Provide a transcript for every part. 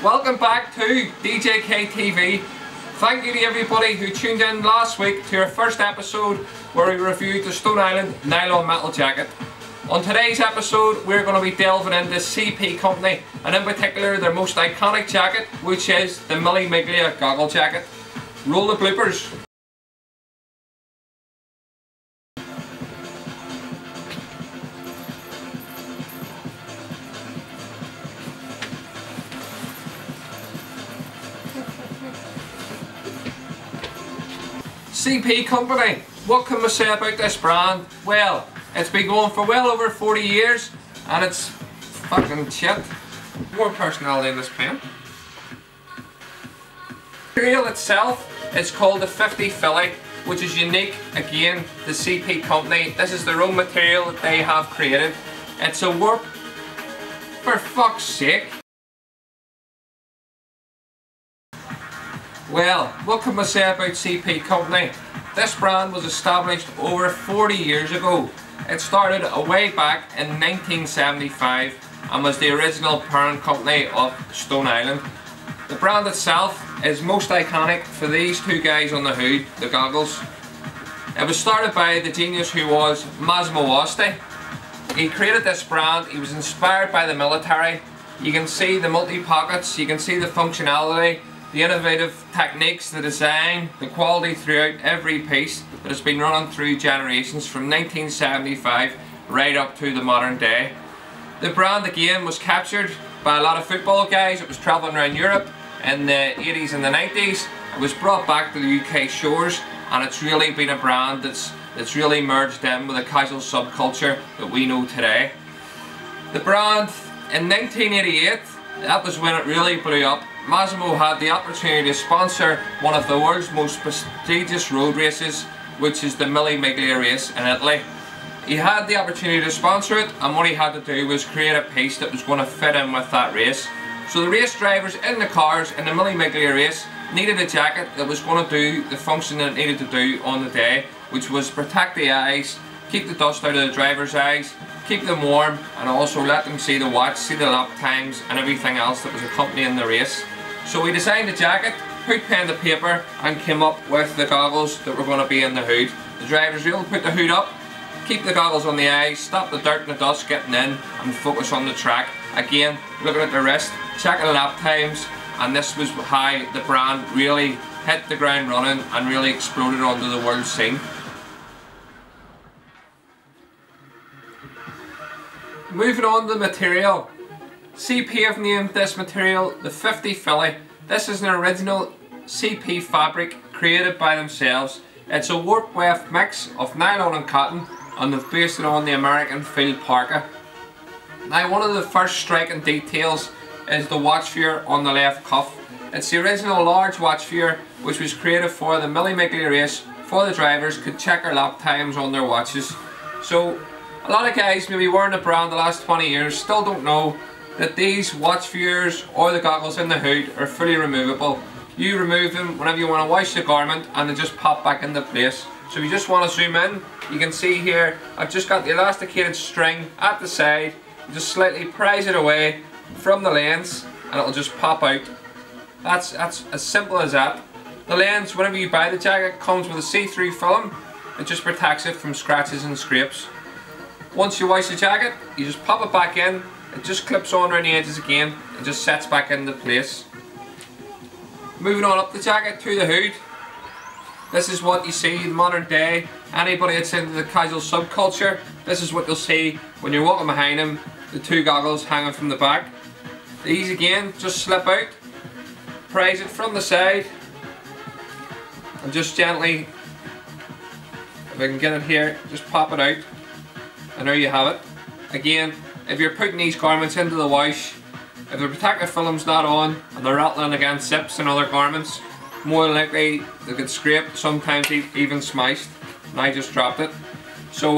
Welcome back to DJK TV. Thank you to everybody who tuned in last week to our first episode where we reviewed the Stone Island nylon metal jacket. On today's episode we're going to be delving into CP Company and in particular their most iconic jacket, which is the Fili Goggle Jacket. Roll the bloopers. CP Company, what can we say about this brand? Well, it's been going for well over 40 years and it's fucking shit. More personality in this pen. The material itself is called the 50 Fili, which is unique again to CP Company. This is their own material that they have created. It's a warp, for fuck's sake. Well, what can we say about CP Company? This brand was established over 40 years ago. It started way back in 1975 and was the original parent company of Stone Island. The brand itself is most iconic for these two guys on the hood, the goggles. It was started by the genius who was Massimo Osti. He created this brand, he was inspired by the military. You can see the multi-pockets, you can see the functionality, the innovative techniques, the design, the quality throughout every piece that has been running through generations from 1975 right up to the modern day. The brand again was captured by a lot of football guys. It was travelling around Europe in the 80s and the 90s. It was brought back to the UK shores and it's really been a brand that's really merged in with the casual subculture that we know today. The brand in 1988, that was when it really blew up. Massimo had the opportunity to sponsor one of the world's most prestigious road races, which is the Mille Miglia race in Italy. He had the opportunity to sponsor it and what he had to do was create a piece that was going to fit in with that race. So the race drivers in the cars in the Mille Miglia race needed a jacket that was going to do the function that it needed to do on the day, which was protect the eyes, keep the dust out of the driver's eyes, keep them warm and also let them see the watch, see the lap times and everything else that was accompanying the race. So we designed the jacket, put pen to paper and came up with the goggles that were going to be in the hood. The drivers were able to put the hood up, keep the goggles on the eyes, stop the dirt and the dust getting in and focus on the track. Again, looking at the wrist, checking the lap times, and this was how the brand really hit the ground running and really exploded onto the world scene. Moving on to the material. CP have named this material the 50 Fili. This is an original CP fabric created by themselves. It's a warp weft mix of nylon and cotton and they've based it on the American field parka. Now one of the first striking details is the watch fear on the left cuff. It's the original large watch fear which was created for the Mille Miglia race for the drivers could check their lap times on their watches. So a lot of guys maybe wearing the brand the last 20 years still don't know that these watch viewers or the goggles in the hood are fully removable. You remove them whenever you want to wash the garment and they just pop back into place. So if you just want to zoom in, you can see here I've just got the elasticated string at the side. You just slightly prise it away from the lens and it'll just pop out. That's as simple as that. The lens, whenever you buy the jacket, comes with a see-through film. It just protects it from scratches and scrapes. Once you wash the jacket, you just pop it back in. It just clips on around the edges again and just sets back into place. Moving on up the jacket to the hood. This is what you see in modern day. Anybody that's into the casual subculture, this is what you'll see when you're walking behind them. The two goggles hanging from the back. These again just slip out. Prise it from the side. And just gently, if I can get it here, just pop it out. And there you have it. Again, if you're putting these garments into the wash, if the protective film's not on and they're rattling against zips and other garments, more than likely they get scraped, sometimes even smashed. And I just dropped it. So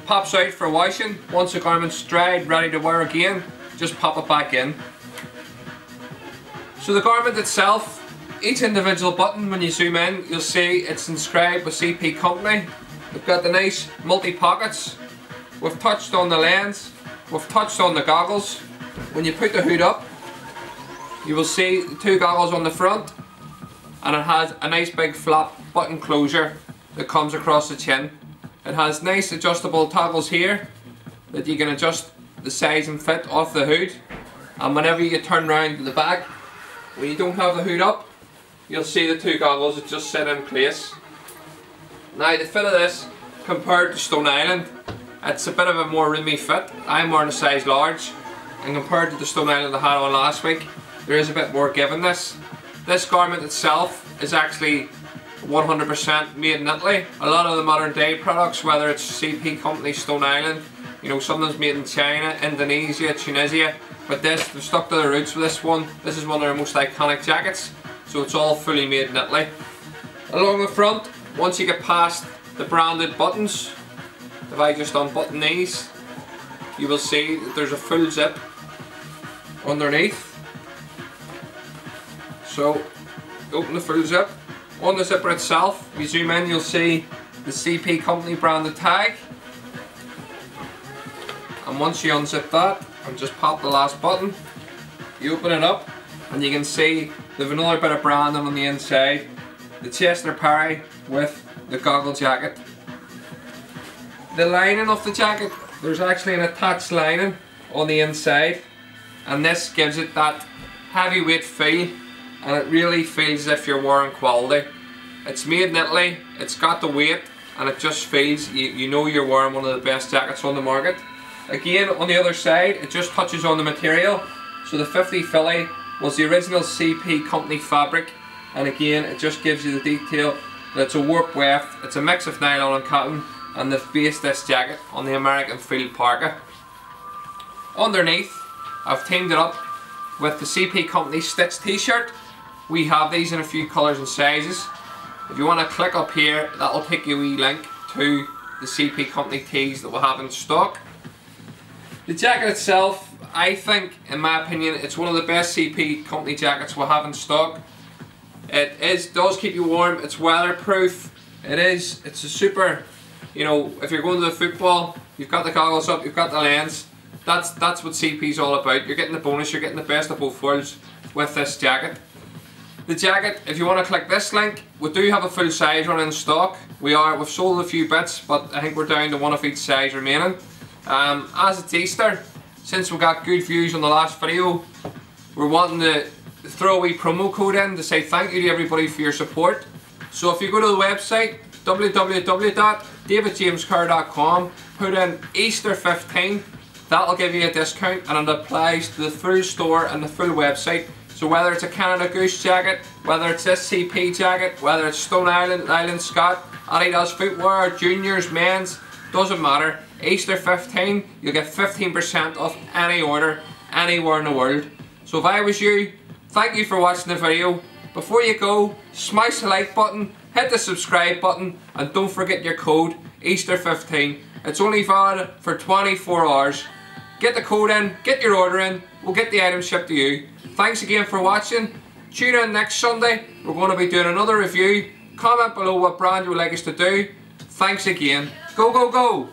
pops out for washing. Once the garment's dried, ready to wear again, just pop it back in. So the garment itself, each individual button, when you zoom in, you'll see it's inscribed with CP Company. We've got the nice multi-pockets. We've touched on the lens. We've touched on the goggles. When you put the hood up, You will see the two goggles on the front, and it has a nice big flap button closure that comes across the chin. It has nice adjustable toggles here that you can adjust the size and fit of the hood, and whenever you turn around to the back, when you don't have the hood up, you'll see the two goggles that just sit in place. Now the fit of this compared to Stone Island, it's a bit of a more roomy fit. I'm wearing a size large, and compared to the Stone Island I had on last week, there is a bit more give in this. This garment itself is actually 100% made in Italy. A lot of the modern day products, whether it's CP Company, Stone Island, you know, something's made in China, Indonesia, Tunisia, but this, they've stuck to their roots with this one. This is one of their most iconic jackets, so it's all fully made in Italy. Along the front, once you get past the branded buttons, if I just unbutton these, you will see that there's a full zip underneath. So, open the full zip. On the zipper itself, if you zoom in, you'll see the CP Company branded tag. And once you unzip that and just pop the last button, you open it up and you can see there's another bit of branding on the inside. The Chester Perry with the goggle jacket. The lining of the jacket, there's actually an attached lining on the inside, and this gives it that heavyweight feel, and it really feels as if you're wearing quality. It's made in Italy, it's got the weight, and it just feels, you know you're wearing one of the best jackets on the market. Again, on the other side, it just touches on the material. So the 50 Fili was the original CP Company fabric, and again it just gives you the detail that it's a warp weft, it's a mix of nylon and cotton, and they've based this jacket on the American field parka. Underneath, I've teamed it up with the CP Company stitched t-shirt. We have these in a few colours and sizes. If you want to click up here, that'll take you a wee link to the CP Company tees that we'll have in stock. The jacket itself, I think, in my opinion, it's one of the best CP Company jackets we'll have in stock. It does keep you warm, it's weatherproof, it's a super, you know, if you're going to the football, you've got the goggles up, you've got the lens, that's what CP's all about. You're getting the bonus, you're getting the best of both worlds with this jacket. The jacket, if you want to click this link, we do have a full size run in stock. We've sold a few bits, but I think we're down to one of each size remaining. As it's Easter, since we got good views on the last video, we're wanting to throw a wee promo code in to say thank you to everybody for your support. So if you go to the website www.davidjameskerr.com, put in Easter 15, that'll give you a discount, and it applies to the full store and the full website. So whether it's a Canada Goose jacket, whether it's this CP jacket, whether it's Stone Island, Island Scott, Adidas footwear, juniors, men's, doesn't matter. Easter 15, you'll get 15% off any order, anywhere in the world. So if I was you, thank you for watching the video. Before you go, smash the like button, hit the subscribe button, and don't forget your code, Easter 15. It's only valid for 24 hours. Get the code in, get your order in, we'll get the item shipped to you. Thanks again for watching. Tune in next Sunday, we're going to be doing another review. Comment below what brand you would like us to do. Thanks again. Go, go, go!